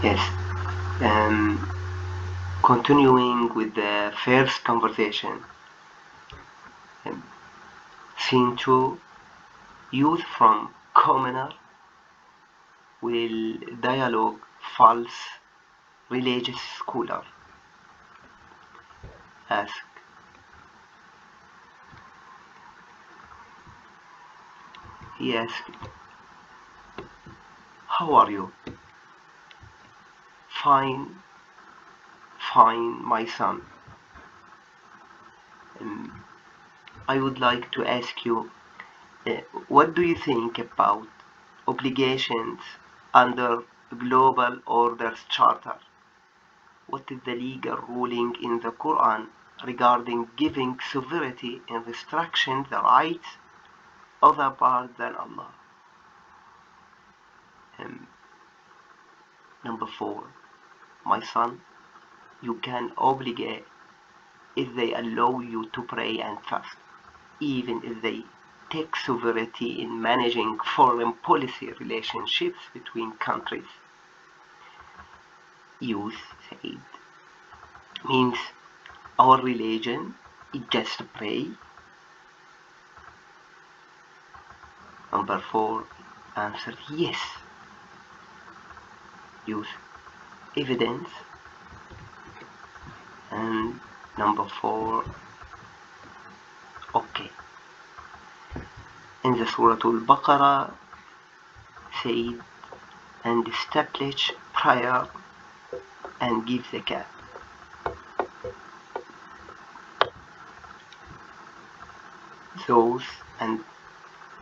Yes. Um, Continuing with the first conversation, um, scene 2, youth from commoner will dialogue false religious scholar. Ask, he asked, how are you? Fine, fine, my son. Um, I would like to ask you, what do you think about obligations under global orders charter? What is the legal ruling in the Quran regarding giving sovereignty and restriction the rights of other part than Allah? Um, Number 4, my son, you can obligate if they allow you to pray and fast, even if they take sovereignty in managing foreign policy relationships between countries. Youth said, means our religion is just to pray. Number 4 answered yes. Youth, evidence. And number 4, okay. In the Surah Al-Baqarah said, and establish prayer and give zakat. Those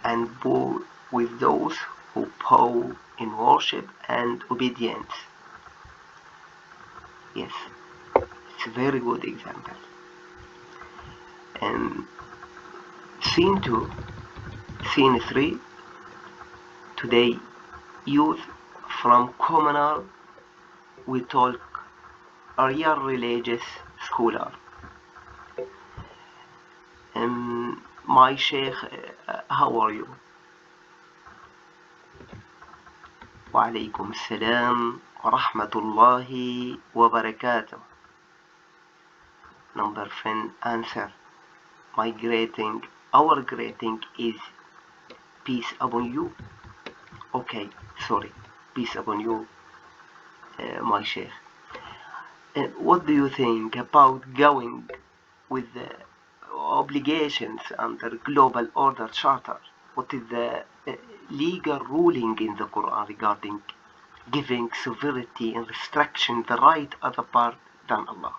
and bow with those who bow in worship and obedience. Yes, it's a very good example. And scene 2, scene 3, today youth from commoner we talk real religious scholar. My Sheikh, how are you? وعليكم السلام ورحمة الله وبركاته. Number 10 answer. My greeting, our greeting is peace upon you. Okay, sorry, peace upon you, my Sheikh. What do you think about going with the obligations under global order charter? What is the legal ruling in the Quran regarding giving sovereignty and restriction the right other part than Allah?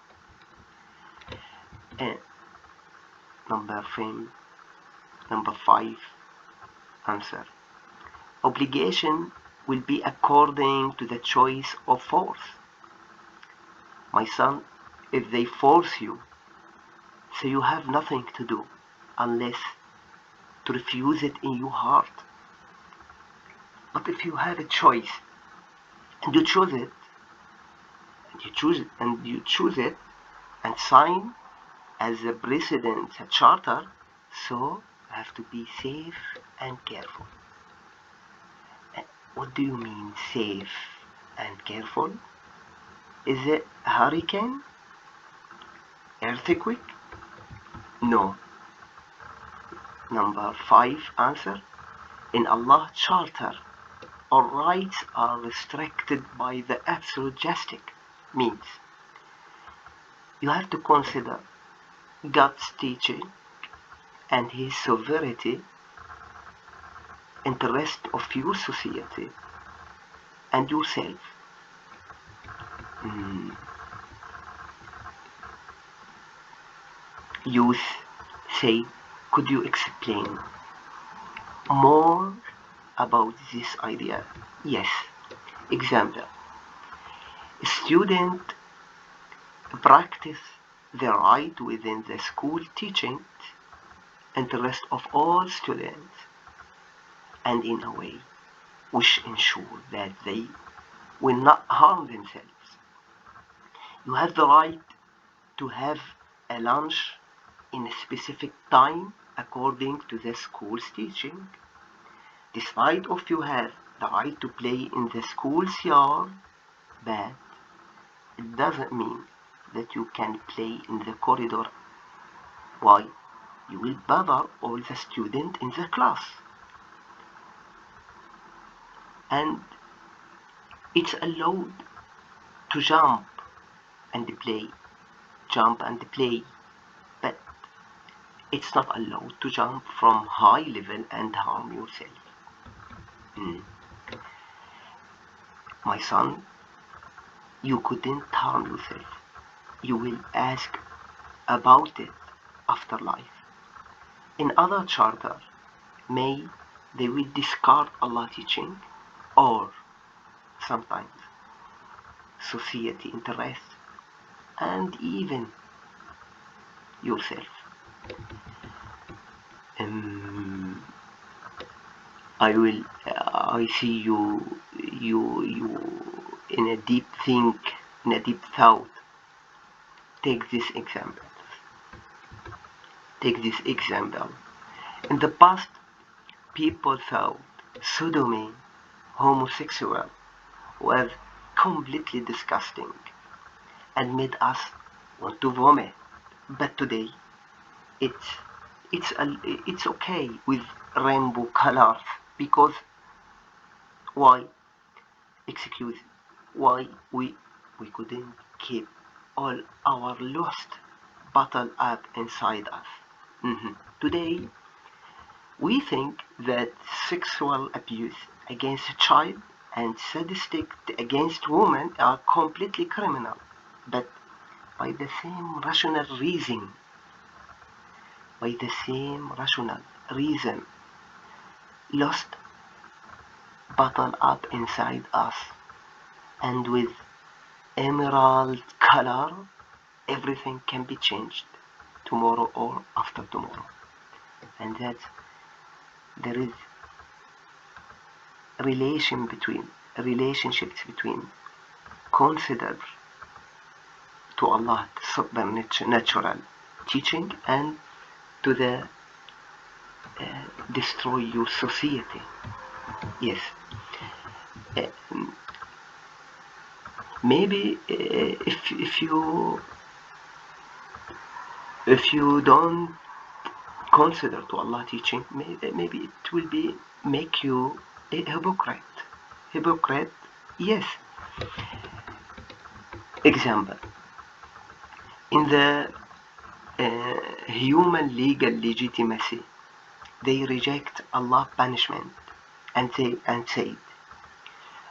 Number 5 answer. Obligation will be according to the choice of force. My son, if they force you, so you have nothing to do unless to refuse it in your heart. But if you have a choice and you choose it, and you choose it and sign as a precedent, a charter, so you have to be safe and careful. What do you mean safe and careful? Is it hurricane? Earthquake? No. Number 5 answer. In Allah's charter, all rights are restricted by the absolute justice. Means you have to consider God's teaching and His sovereignty, interest of your society and yourself. Youth say, could you explain more about this idea? Yes. Example. Student practice their right within the school teaching interest of all students and in a way which ensure that they will not harm themselves. You have the right to have a lunch in a specific time according to the school's teaching. Despite of you have the right to play in the school's yard bad, it doesn't mean that you can play in the corridor. Why? You will bother all the students in the class. And it's allowed to jump and play, but it's not allowed to jump from high level and harm yourself. My son, you couldn't harm yourself. You will ask about it after life. In other charter, may they will discard Allah teaching, or sometimes society interest, and even yourself. I see you in a deep think, in a deep thought. Take this example. In the past, people thought sodomy, homosexual, was completely disgusting and made us want to vomit. But today, it's okay with rainbow colors, because why? Excuse, why we couldn't keep all our lust bottled up inside us. Today, we think that sexual abuse against a child and sadistic against women are completely criminal, but by the same rational reason, lust bottled up inside us, and with emerald color, everything can be changed tomorrow or after tomorrow. And that there is relationships between considered to Allah supernatural teaching and to the destroy your society. Yes. Maybe if you don't consider to Allah teaching, maybe it will be make you a hypocrite. Yes. Example, in the human legal legitimacy, they reject Allah's punishment and said,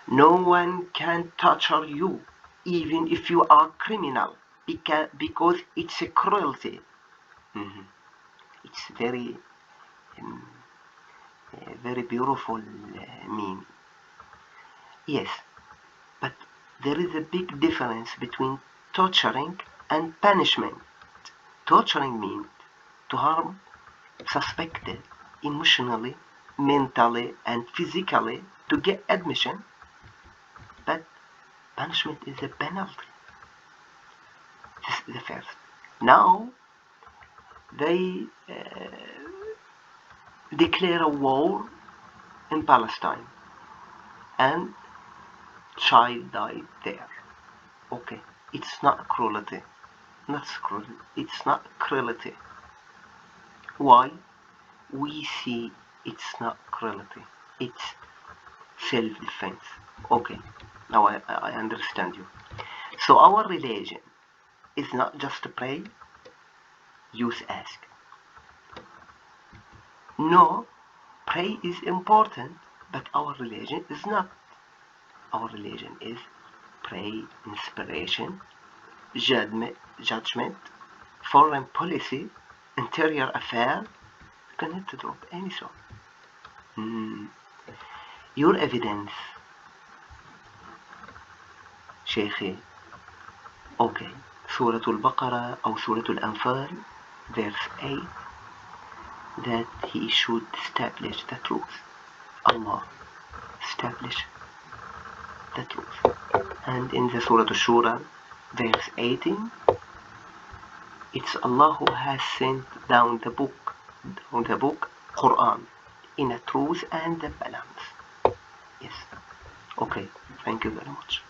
no one can torture you, even if you are criminal, because it's a cruelty. It's very beautiful meaning. Yes, but there is a big difference between torturing and punishment. Torturing means to harm suspected emotionally, mentally, and physically to get admission, but punishment is a penalty. This is the first. Now they declare a war in Palestine, and child died there. Okay, it's not cruelty. It's not cruelty. Why? We see it's not cruelty. It's self-defense. Okay, now I understand you. So our religion is not just to pray, use ask. No, pray is important, but our religion is not. Our religion is pray, inspiration, judgment, foreign policy, interior affair. You cannot drop any song. Your evidence, شيخي. Okay, Surah Al-Baqarah or Surah Al-Anfal, verse 8, that he should establish the truth. Allah establish the truth. And in the Surah Al-Shura, verse 18, it's Allah who has sent down the book, Quran, in a truth and a balance. Yes. Okay, thank you very much.